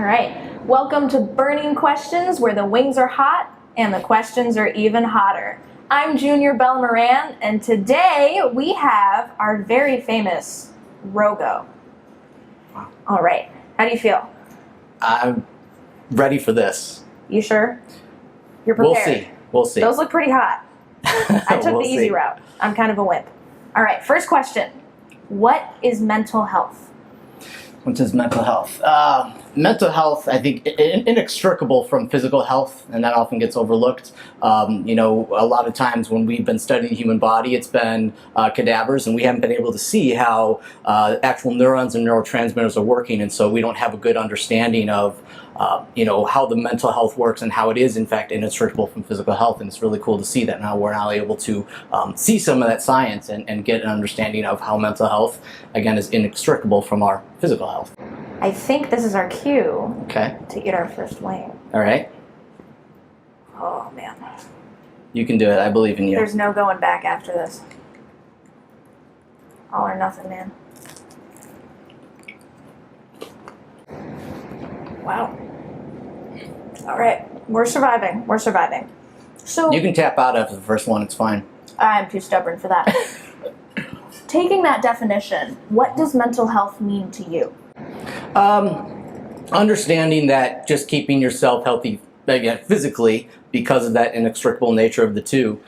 All right. Welcome to Burning Questions, where the wings are hot and the questions are even hotter. I'm Junior Bell Moran, and today we have our very famous Rogo. Wow. All right. How do you feel? I'm ready for this. You sure? You're prepared? We'll see. Those look pretty hot. I took We'll the easy see. route. I'm kind of a wimp. All right. First question. What is mental health? What is mental health? Mental health, I think, inextricable from physical health, and that often gets overlooked. A lot of times when we've been studying the human body, it's been cadavers, and we haven't been able to see how actual neurons and neurotransmitters are working, and so we don't have a good understanding of how the mental health works and how it is, in fact, inextricable from physical health. And it's really cool to see that now we're now able to see some of that science and get an understanding of how mental health, again, is inextricable from our physical health. I think this is our cue Okay. to eat our first wing. All right. Oh, man. You can do it. I believe in you. There's no going back after this. All or nothing, man. Wow. All right. We're surviving. We're surviving. So You can tap out after the first one. It's fine. I'm too stubborn for that. Taking that definition, what does mental health mean to you? Understanding that just keeping yourself healthy, again, physically, because of that inextricable nature of the two,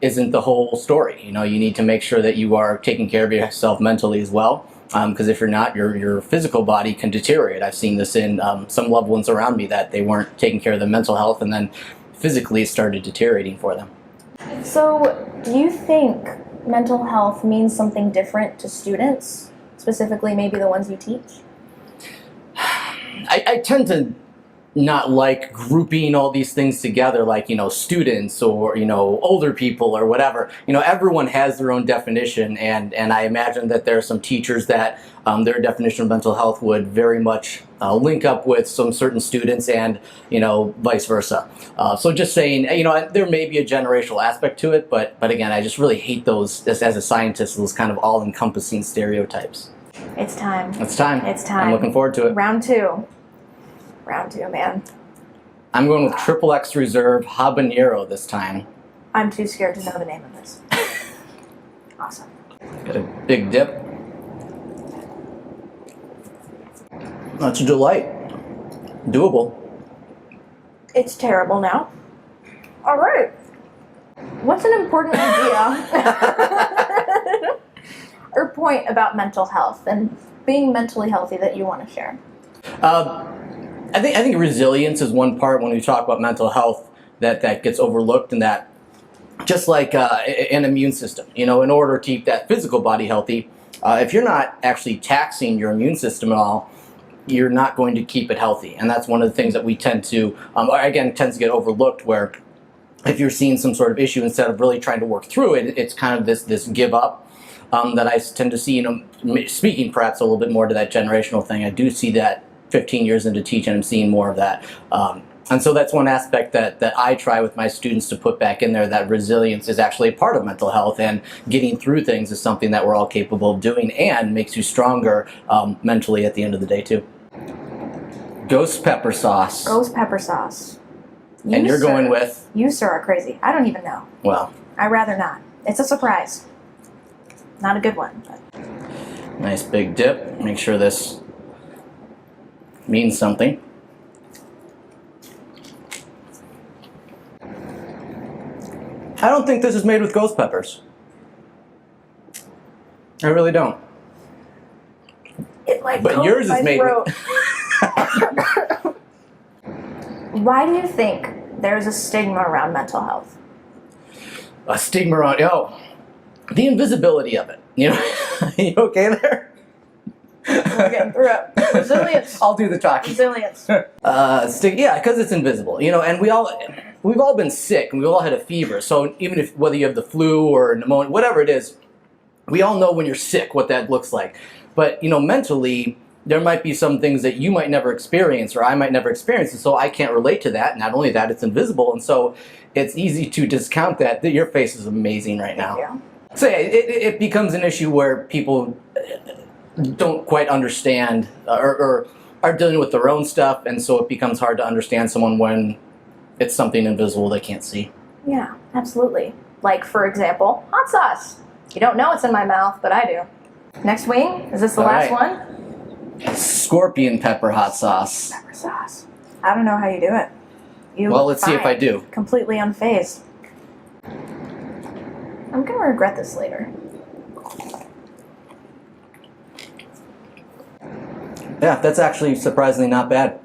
isn't the whole story. You need to make sure that you are taking care of yourself mentally as well. Because if you're not, your physical body can deteriorate. I've seen this in some loved ones around me that they weren't taking care of their mental health, and then physically it started deteriorating for them. So, do you think mental health means something different to students, specifically maybe the ones you teach? I tend to not like grouping all these things together, like, students or, older people or whatever. Everyone has their own definition, and I imagine that there are some teachers that their definition of mental health would very much link up with some certain students and, vice versa. So just saying, there may be a generational aspect to it, but again, I just really hate those, as a scientist, those kind of all-encompassing stereotypes. It's time. It's time. It's time. I'm looking forward to it. Round two. Round two, man. I'm going with XXX Reserve Habanero this time. I'm too scared to know the name of this. Awesome. Got a big dip. That's a delight. Doable. It's terrible now. All right. What's an important idea or point about mental health and being mentally healthy that you want to share? I think resilience is one part when we talk about mental health that gets overlooked, and that just like an immune system, in order to keep that physical body healthy, if you're not actually taxing your immune system at all, you're not going to keep it healthy. And that's one of the things that we tends to get overlooked, where if you're seeing some sort of issue, instead of really trying to work through it, it's kind of this give up that I tend to see, speaking perhaps a little bit more to that generational thing. I do see that 15 years into teaching, I'm seeing more of that. And so that's one aspect that I try with my students to put back in there, that resilience is actually a part of mental health, and getting through things is something that we're all capable of doing and makes you stronger mentally at the end of the day too. Ghost pepper sauce. Ghost pepper sauce. And you're going with? You, sir, are crazy. I don't even know. Well. I'd rather not. It's a surprise. Not a good one. But. Nice big dip. Make sure this means something. I don't think this is made with ghost peppers. I really don't. It like but yours is made with... Why do you think there's a stigma around mental health? A stigma around, the invisibility of it. You okay there? We're getting through it. Resilience. I'll do the talking. Resilience. Because it's invisible, and we've all been sick, and we've all had a fever. So even whether you have the flu or pneumonia, whatever it is, we all know when you're sick what that looks like. But mentally, there might be some things that you might never experience, or I might never experience, and so I can't relate to that. Not only that, it's invisible, and so it's easy to discount that. Your face is amazing right now. Thank you. So yeah, it becomes an issue where people don't quite understand, or are dealing with their own stuff, and so it becomes hard to understand someone when it's something invisible they can't see. Yeah, absolutely. Like, for example, hot sauce. You don't know it's in my mouth, but I do. Next wing. Is this the All last right. one? Scorpion pepper hot sauce. Pepper sauce. I don't know how you do it. You Well, look let's see if fine. I do. Completely unfazed. I'm gonna regret this later. Yeah, that's actually surprisingly not bad.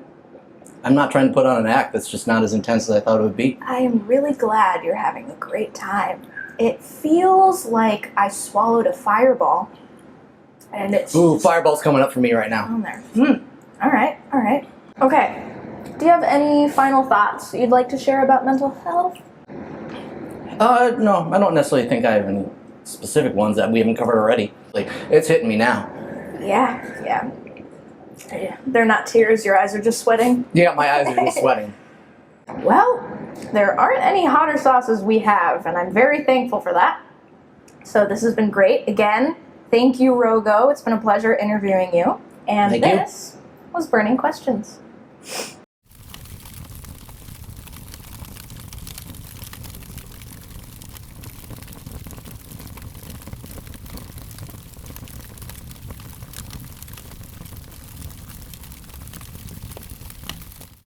I'm not trying to put on an act. That's just not as intense as I thought it would be. I am really glad you're having a great time. It feels like I swallowed a fireball, and it's Ooh, just fireball's coming up for me right now. on there. All right, all right. Okay. Do you have any final thoughts you'd like to share about mental health? No, I don't necessarily think I have any specific ones that we haven't covered already. Like, it's hitting me now. Yeah. They're not tears. Your eyes are just sweating. Yeah, my eyes are just sweating. Well, there aren't any hotter sauces we have, and I'm very thankful for that. So this has been great. Again, thank you, Rogo. It's been a pleasure interviewing you. And Thank you. this was Burning Questions.